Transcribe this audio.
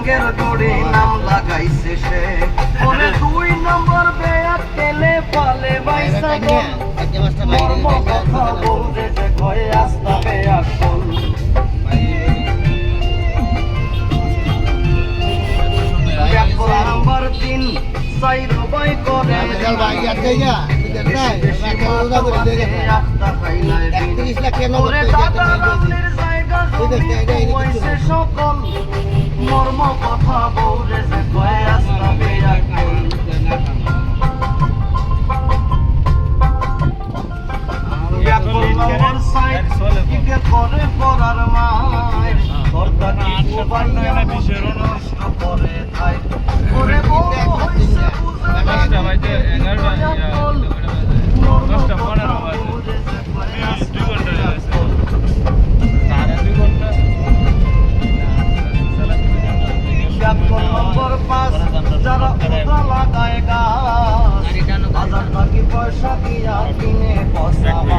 রঙের দড়ি নাম লাগাইছে সে ওরে 2 নম্বর বেয়া তেলে পালে বাইসা মর্ম কথা বলতে যে কয়ে আস্তা বেয়া কল নাম্বার 3 সাইরো বাই করে সকল মর্ম কথা বৌরে যে কয়ে আসতা বেয়া করে পড়ার মায়ের করে খাই করে হইছে নম্বর 5 যারা লাগায় গাছ হাজার টাকি পয়সা দিয়া কিনে